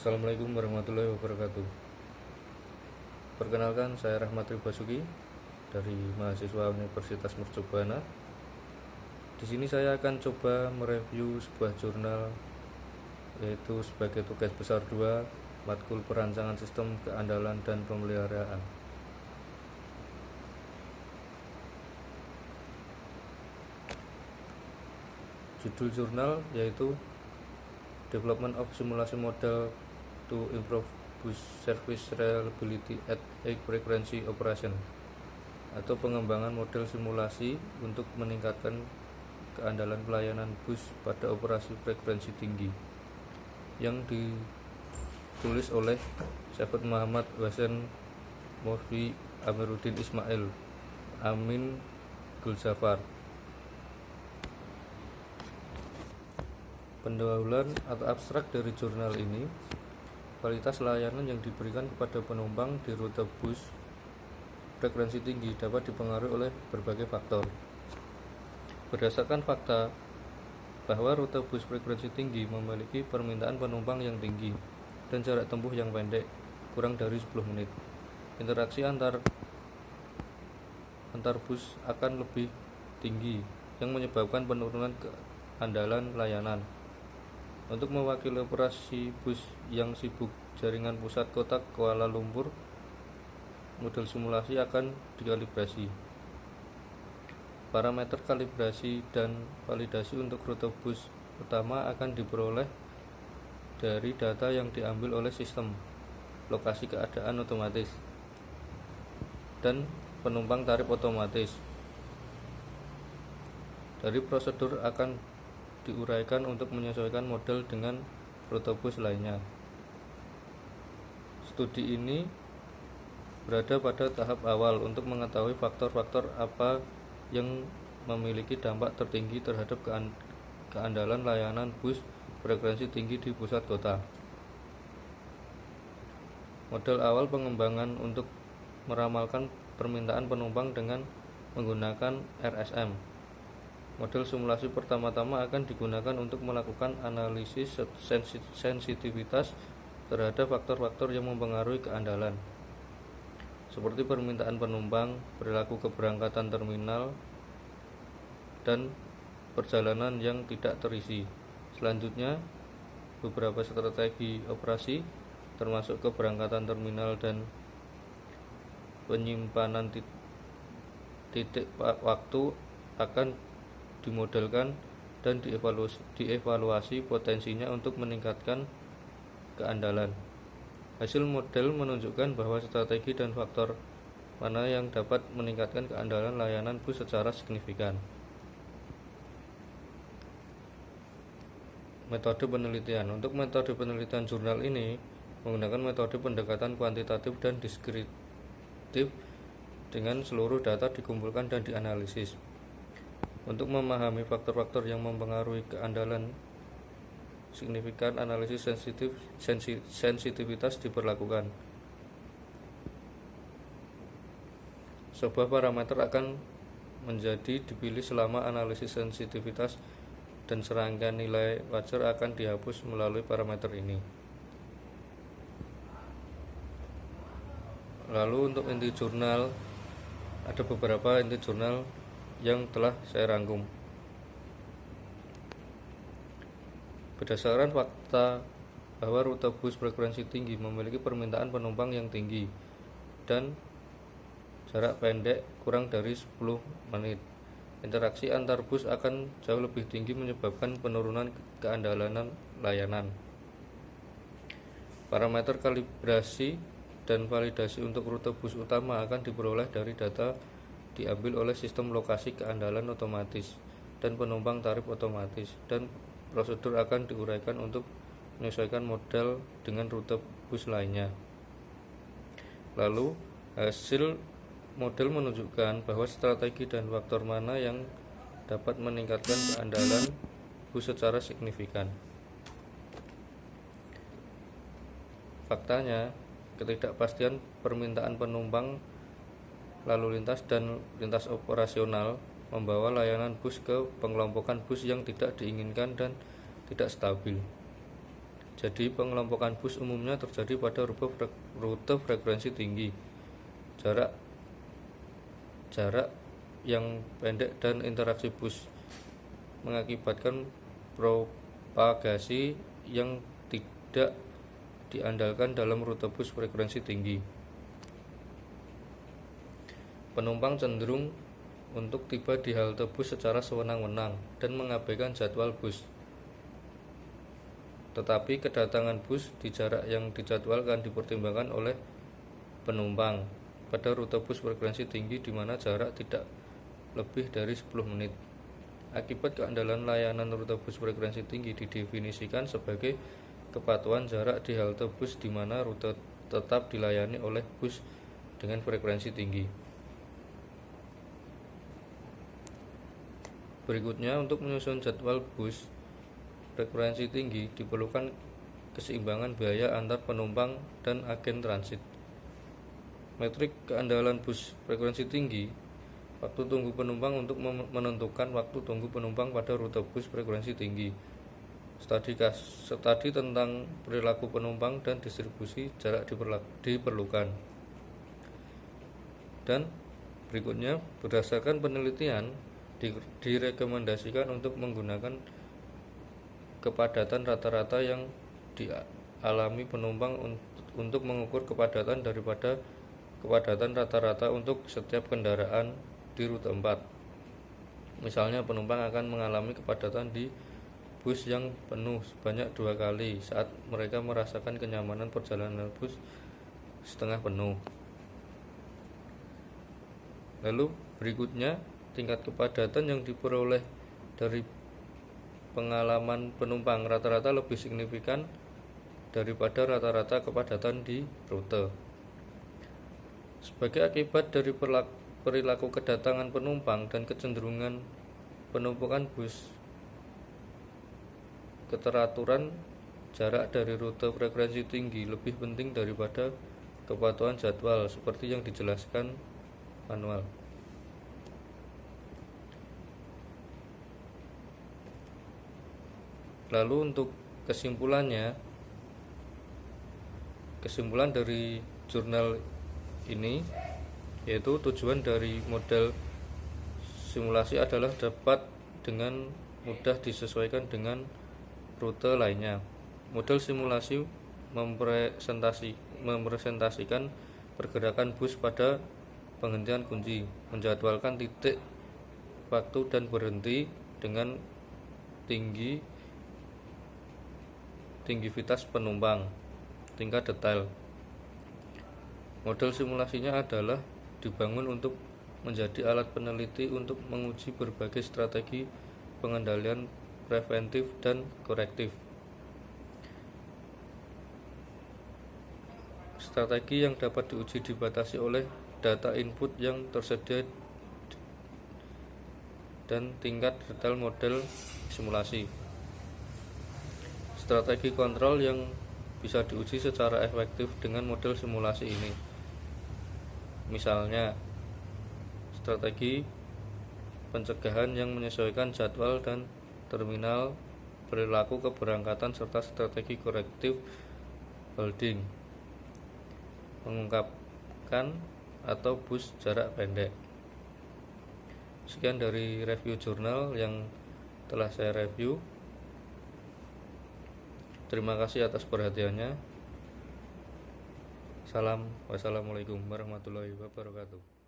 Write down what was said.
Assalamualaikum warahmatullahi wabarakatuh. Perkenalkan, saya Rahmatri Basuki dari mahasiswa Universitas Mercubuana. Di sini saya akan coba mereview sebuah jurnal, yaitu sebagai tugas besar 2, matkul perancangan sistem keandalan dan pemeliharaan. Judul jurnal yaitu Development of Simulation Model to Improve Bus Service Reliability at High Frequency Operation, atau pengembangan model simulasi untuk meningkatkan keandalan pelayanan bus pada operasi frekuensi tinggi, yang ditulis oleh Syafat Muhammad Wasen Morfi Amiruddin Ismail Amin Gulzafar. Pendahuluan atau abstrak dari jurnal ini: kualitas layanan yang diberikan kepada penumpang di rute bus frekuensi tinggi dapat dipengaruhi oleh berbagai faktor. Berdasarkan fakta bahwa rute bus frekuensi tinggi memiliki permintaan penumpang yang tinggi dan jarak tempuh yang pendek, kurang dari 10 menit, interaksi antar bus akan lebih tinggi, yang menyebabkan penurunan keandalan layanan. Untuk mewakili operasi bus yang sibuk jaringan pusat kota Kuala Lumpur, model simulasi akan dikalibrasi. Parameter kalibrasi dan validasi untuk rute bus utama akan diperoleh dari data yang diambil oleh sistem lokasi keadaan otomatis dan penumpang tarif otomatis. Dari prosedur akan diuraikan untuk menyesuaikan model dengan rute bus lainnya. Studi ini berada pada tahap awal untuk mengetahui faktor-faktor apa yang memiliki dampak tertinggi terhadap keandalan layanan bus frekuensi tinggi di pusat kota. Model awal pengembangan untuk meramalkan permintaan penumpang dengan menggunakan RSM. Model simulasi pertama-tama akan digunakan untuk melakukan analisis sensitivitas terhadap faktor-faktor yang mempengaruhi keandalan, seperti permintaan penumpang, perilaku keberangkatan terminal, dan perjalanan yang tidak terisi. Selanjutnya, beberapa strategi operasi, termasuk keberangkatan terminal dan penyimpanan titik waktu, akan dimodelkan dan dievaluasi potensinya untuk meningkatkan keandalan. Hasil model menunjukkan bahwa strategi dan faktor mana yang dapat meningkatkan keandalan layanan bus secara signifikan. Metode penelitian. Untuk metode penelitian jurnal ini menggunakan metode pendekatan kuantitatif dan deskriptif, dengan seluruh data dikumpulkan dan dianalisis. Untuk memahami faktor-faktor yang mempengaruhi keandalan signifikan, analisis sensitivitas diperlakukan. Sebuah parameter akan menjadi dipilih selama analisis sensitivitas dan serangkaian nilai wajar akan dihapus melalui parameter ini. Lalu untuk inti jurnal, ada beberapa inti jurnal yang telah saya rangkum. Berdasarkan fakta bahwa rute bus frekuensi tinggi memiliki permintaan penumpang yang tinggi dan jarak pendek kurang dari 10 menit, interaksi antar bus akan jauh lebih tinggi, menyebabkan penurunan keandalan layanan. Parameter kalibrasi dan validasi untuk rute bus utama akan diperoleh dari data diambil oleh sistem lokasi keandalan otomatis dan penumpang tarif otomatis, dan prosedur akan diuraikan untuk menyesuaikan model dengan rute bus lainnya. Lalu, hasil model menunjukkan bahwa strategi dan faktor mana yang dapat meningkatkan keandalan bus secara signifikan. Faktanya, ketidakpastian permintaan penumpang, lalu lintas dan lintas operasional membawa layanan bus ke pengelompokan bus yang tidak diinginkan dan tidak stabil. Jadi pengelompokan bus umumnya terjadi pada rute frekuensi tinggi, jarak yang pendek dan interaksi bus mengakibatkan propagasi yang tidak diandalkan dalam rute bus frekuensi tinggi. Penumpang cenderung untuk tiba di halte bus secara sewenang-wenang dan mengabaikan jadwal bus. Tetapi kedatangan bus di jarak yang dijadwalkan dipertimbangkan oleh penumpang pada rute bus frekuensi tinggi di mana jarak tidak lebih dari 10 menit. Akibat keandalan layanan rute bus frekuensi tinggi didefinisikan sebagai kepatuhan jarak di halte bus di mana rute tetap dilayani oleh bus dengan frekuensi tinggi. Berikutnya, untuk menyusun jadwal bus frekuensi tinggi diperlukan keseimbangan biaya antar penumpang dan agen transit. Metrik keandalan bus frekuensi tinggi: waktu tunggu penumpang untuk menentukan waktu tunggu penumpang pada rute bus frekuensi tinggi. Studi tentang perilaku penumpang dan distribusi jarak diperlukan. Dan berikutnya, berdasarkan penelitian, direkomendasikan untuk menggunakan kepadatan rata-rata yang dialami penumpang untuk mengukur kepadatan daripada kepadatan rata-rata untuk setiap kendaraan di rute 4. Misalnya, penumpang akan mengalami kepadatan di bus yang penuh sebanyak 2 kali saat mereka merasakan kenyamanan perjalanan bus setengah penuh. Lalu berikutnya, tingkat kepadatan yang diperoleh dari pengalaman penumpang rata-rata lebih signifikan daripada rata-rata kepadatan di rute. Sebagai akibat dari perilaku kedatangan penumpang dan kecenderungan penumpukan bus, keteraturan jarak dari rute frekuensi tinggi lebih penting daripada kepatuhan jadwal seperti yang dijelaskan manual. Lalu untuk kesimpulan dari jurnal ini yaitu tujuan dari model simulasi adalah dapat dengan mudah disesuaikan dengan rute lainnya. Model simulasi mempresentasikan pergerakan bus pada penghentian kunci, menjadwalkan titik, waktu, dan berhenti dengan tinggivitas penumpang, tingkat detail. Model simulasinya adalah dibangun untuk menjadi alat peneliti untuk menguji berbagai strategi pengendalian preventif dan korektif. Strategi yang dapat diuji dibatasi oleh data input yang tersedia dan tingkat detail model simulasi. Strategi kontrol yang bisa diuji secara efektif dengan model simulasi ini. Misalnya, strategi pencegahan yang menyesuaikan jadwal dan terminal, perilaku keberangkatan, serta strategi korektif holding, mengungkapkan atau bus jarak pendek. Sekian dari review jurnal yang telah saya review. Terima kasih atas perhatiannya. Wassalamualaikum warahmatullahi wabarakatuh.